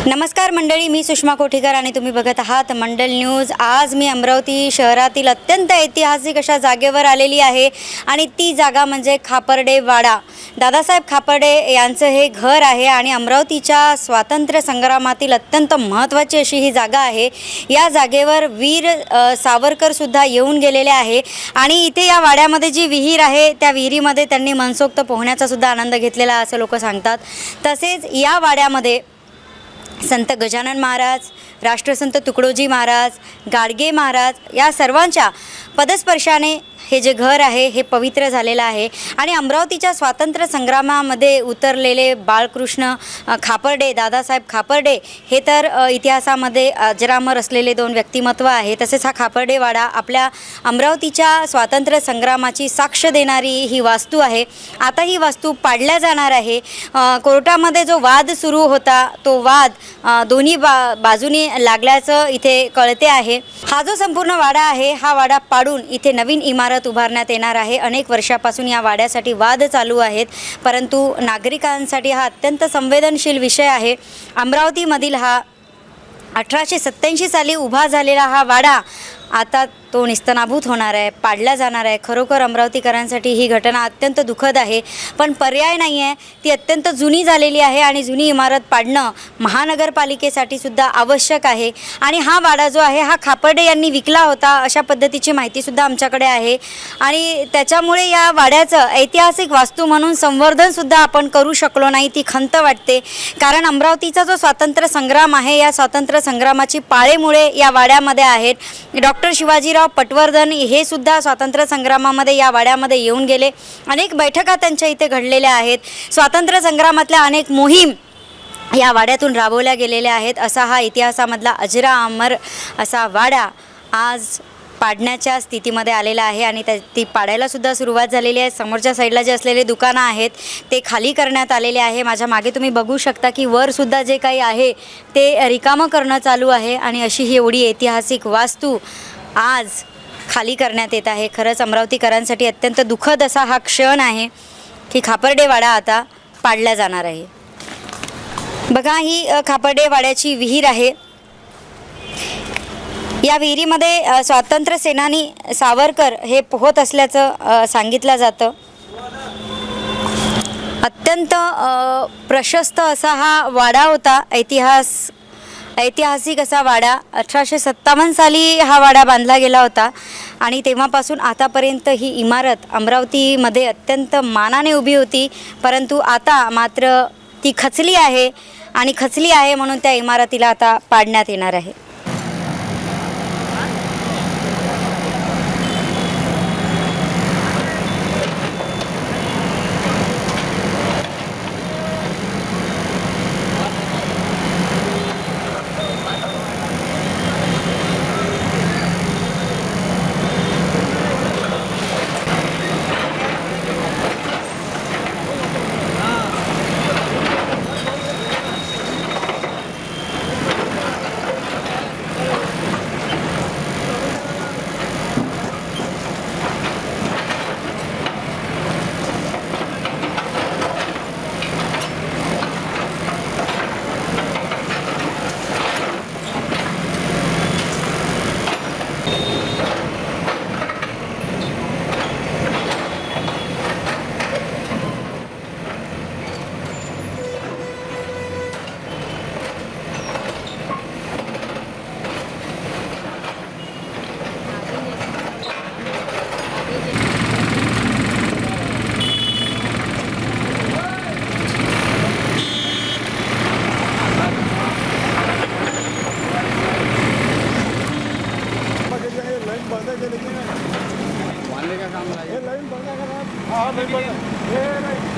नमस्कार मंडळी, मी सुषमा कोठीकर आणि तुम्ही बघत आहात मंडल न्यूज। आज मी अमरावती शहरातील अत्यंत ऐतिहासिक अशा जागेवर आलेली आहे आणि ती जागा म्हणजे खापर्डे वाडा। दादासाहेब खापर्डे यांचं हे घर आहे आणि अमरावतीच्या स्वातंत्र्य संग्रामातील अत्यंत महत्त्वाची अशी ही जागा आहे। या जागेवर वीर सावरकर सुद्धा येऊन गेलेले आहे आणि इथे या वाड्यामध्ये जी विहीर आहे त्या विहिरीमध्ये त्यांनी मनसोक्त पोहण्याचा सुद्धा आनंद घेतलेला असं लोक सांगतात। तसेच या वाड्यामध्ये संत गजानन महाराज, राष्ट्रसंत तुकडोजी महाराज, गाडगे महाराज या सर्वांच्या पदस्पर्शाने हे जे घर आहे हे पवित्र झालेलं आहे आणि अमरावतीच्या स्वातंत्र्य संग्रामामध्ये उतरलेले बाळकृष्ण खापर्डे, दादासाहेब खापर्डे हे तर इतिहासामध्ये अजरामर असलेले दोन व्यक्तिमत्व आहे। तसेच हा खापर्डे वाडा आपल्या अमरावतीच्या स्वातंत्र्य संग्रामाची साक्ष देणारी ही वास्तू आहे। आता ही वास्तू पाडल्या जाणार आहे। कोर्टामध्ये जो वाद सुरू होता तो वाद दोन्ही बाजूनी लागल्याचं इथे कळते आहे। हा जो संपूर्ण वाडा आहे हा वाडा पाडून इथे नवीन इमारत उभारण्यात येणार आहे। अनेक वर्षापासून या वाड्यासाठी वाद चालू आहेत, परंतु नागरिकांसाठी हा अत्यंत संवेदनशील विषय आहे। अमरावतीमधील हा 1887 साली उभा झालेला हा वाडा आता तो निस्तनाभूत होणार आहे, पाडला जाणार आहे। खरोखर अमरावतीकरांसाठी ही घटना अत्यंत दुःखद आहे, पण पर्याय नाही आहे। ती अत्यंत जुनी झालेली आहे आणि जुनी इमारत पाडणं महानगरपालिकेसाठी सुद्धा आवश्यक आहे। आणि हा वाडा जो आहे हा खापर्डे यांनी विकला होता अशा पद्धतीची माहिती सुद्धा आमच्याकडे आहे आणि त्याच्यामुळे या वाड्याचं ऐतिहासिक वास्तू म्हणून संवर्धन सुद्धा आपण करू शकलो नाही। ती खंत वाटते, कारण अमरावतीचा जो स्वातंत्र्य संग्राम आहे या स्वातंत्र्य संग्रामाची पाळेमुळे या वाड्यामध्ये आहेत। डॉक्टर शिवाजीराव पटवर्धन हे सुद्धा स्वातंत्र्य संग्रामामध्ये या वाड्यामध्ये येऊन गेले। अनेक बैठका त्यांच्या इथे घडलेल्या आहेत। स्वातंत्र्य संग्रामातल्या अनेक मोहीम या वाड्यातून राबवल्या गेलेल्या आहेत। असा हा इतिहासामधला अजरामर असा वाडा आज पाडण्याच्या स्थितीमध्ये आलेला आहे आणि ती पाडायला सुद्धा सुरुवात झालेली आहे। समोरच्या साईडला जे असलेले दुकानं आहेत ते खाली करण्यात आलेले आहे। माझ्या मागे तुम्ही बघू शकता की वर सुद्धा जे काही आहे ते रिकामं करणं चालू आहे आणि अशी ही एवढी ऐतिहासिक वास्तू आज खाली करण्यात येत आहे। खरंच अमरावतीकरांसाठी अत्यंत दुःखद असा हा क्षण आहे की खापर्डे वाडा आता पाडला जाणार आहे। बघा, ही खापर्डे वाड्याची विहीर आहे। या विहिरीमध्ये स्वातंत्र्य सेनानी सावरकर हे पोहत असल्याचं सांगितलं जातं। अत्यंत प्रशस्त असा हा वाडा होता, ऐतिहासिक असा वाडा। 1857 साली हा वाडा बांधला गेला होता आणि तेव्हापासून आतापर्यंत ही इमारत अमरावतीमध्ये अत्यंत मानाने उभी होती, परंतु आता मात्र ती खचली आहे आणि खचली आहे म्हणून त्या इमारतीला आता पाडण्यात येणार आहे। लाइन बंद कर, हाँ नहीं बंद,